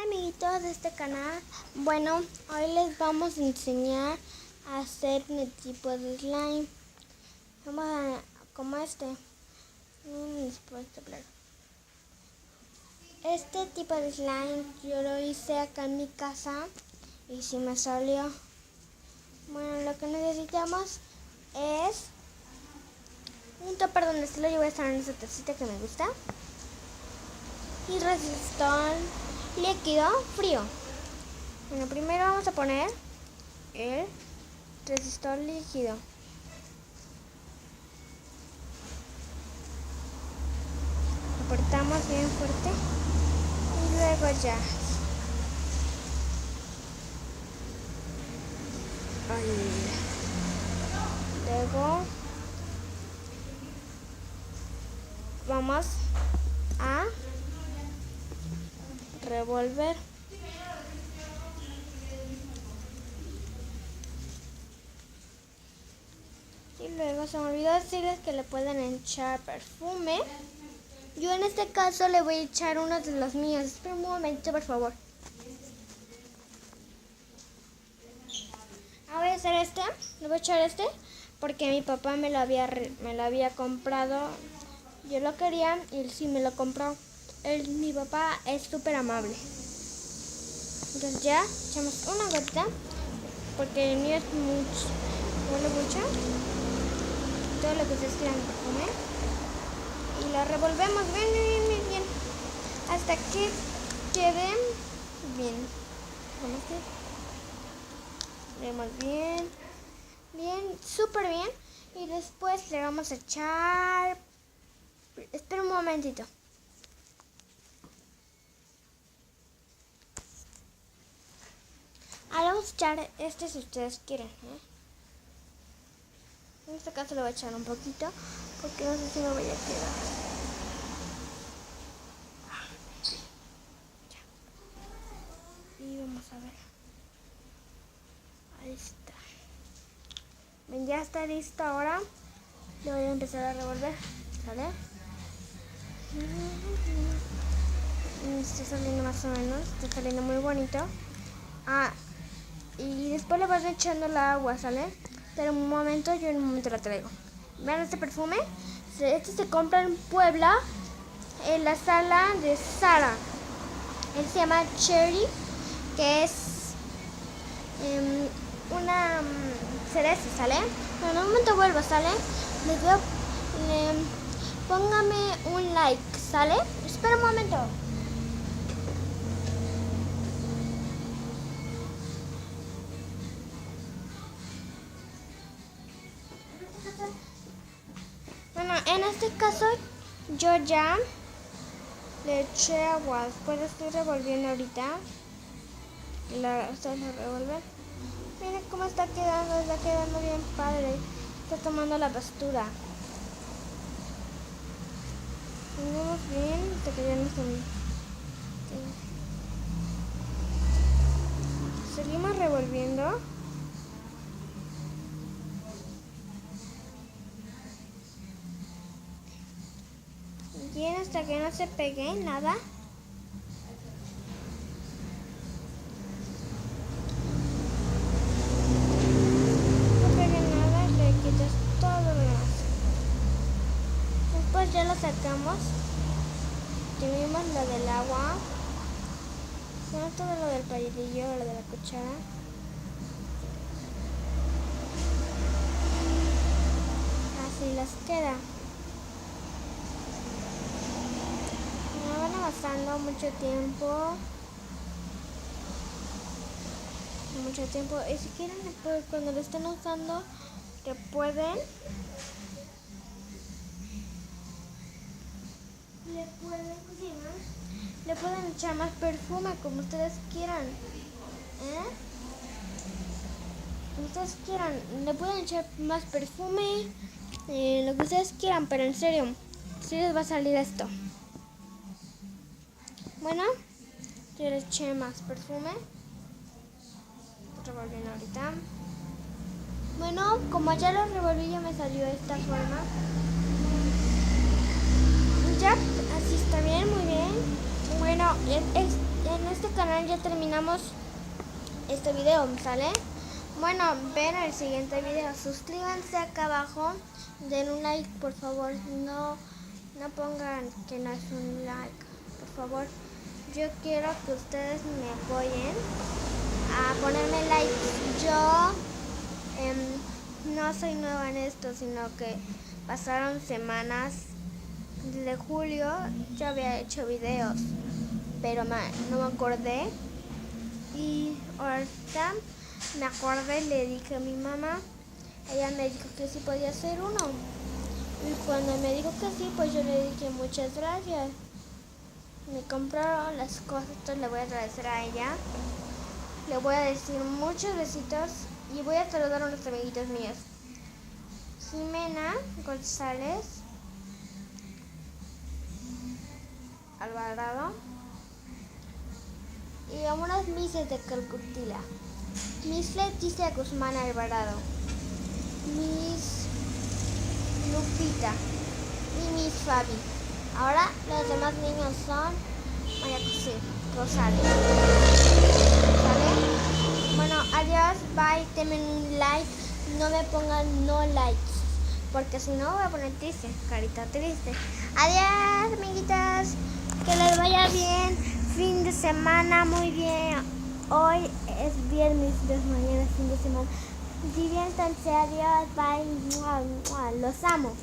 Amiguitos de este canal, bueno, hoy les vamos a enseñar a hacer un tipo de slime como este. Este tipo de slime yo lo hice acá en mi casa y sí me salió. Bueno, lo que necesitamos es un topper donde se lo llevo a estar en esa tacita que me gusta y resistor líquido frío. Bueno, primero vamos a poner el resistor líquido. Apretamos bien fuerte y luego ya. Luego vamos a revolver. Y luego se me olvidó decirles que le pueden echar perfume. Yo en este caso le voy a echar uno de los míos. Espera un momento, por favor. Voy a hacer este. Le voy a echar este porque mi papá me lo había comprado. Yo lo quería y él sí me lo compró. Mi papá es súper amable. Entonces ya echamos una gotita porque el mío es mucho. Huele mucho. Todo lo que ustedes quieran perfume. Y lo revolvemos bien. Hasta que quede bien. Vemos bien, súper bien. Y después le vamos a echar. Espera un momentito. Ahora vamos a echar este si ustedes quieren. En este caso le voy a echar un poquito porque no sé si me voy a quedar. Y vamos a ver. Ahí está. Ven, ya está listo ahora. Le voy a empezar a revolver. ¿Sale? Está saliendo más o menos. Está saliendo muy bonito. Y después le vas echando el agua, ¿sale? Pero en un momento la traigo. Vean este perfume. Este se compra en Puebla, en la sala de Sara. Él se llama Cherry, que es una cereza, ¿sale? Pero en un momento vuelvo, ¿sale? Póngame un like, ¿sale? Espera un momento. Bueno, en este caso yo ya le eché agua. Después estoy revolviendo ahorita. Ustedes lo revuelven. Miren cómo está quedando bien padre. Está tomando la textura. Tenemos bien, hasta que ya no seguimos revolviendo. Bien, hasta que no se pegue nada. No pegue nada y le quitas todo lo demás. Después ya lo sacamos. Tenemos lo del agua. No todo lo del palillo, lo de la cuchara. Así las queda. Pasando mucho tiempo y si quieren después, cuando lo estén usando, que le pueden echar más perfume como ustedes quieran, como ustedes quieran, le pueden echar más perfume, lo que ustedes quieran, pero en serio, si les va a salir esto. Bueno, yo le eché más perfume. Revolviendo ahorita. Bueno, como ya lo revolví, ya me salió de esta forma. Ya, así está bien, muy bien. Bueno, en este canal ya terminamos este video, ¿sale? Bueno, ven el siguiente video. Suscríbanse acá abajo. Den un like, por favor. No pongan que no es un like, por favor. Yo quiero que ustedes me apoyen a ponerme like. Yo no soy nueva en esto, sino que pasaron semanas. Desde julio yo había hecho videos, pero no me acordé. Y ahorita me acordé y le dije a mi mamá. Ella me dijo que sí podía hacer uno. Y cuando me dijo que sí, pues yo le dije muchas gracias. Me compraron las cosas, entonces le voy a agradecer a ella. Le voy a decir muchos besitos y voy a saludar a unos amiguitos míos. Jimena González Alvarado y a unas mises de Calcutila. Miss Leticia Guzmán Alvarado, Miss Lupita y Miss Fabi. Ahora los demás niños son María José Rosales. ¿Vale? Bueno, adiós, bye, denme un like, no me pongan no likes, porque si no voy a poner triste, carita triste. Adiós, amiguitas, que les vaya bien, fin de semana, muy bien. Hoy es viernes, mañana es fin de semana. Diviértanse, adiós, bye, los amo.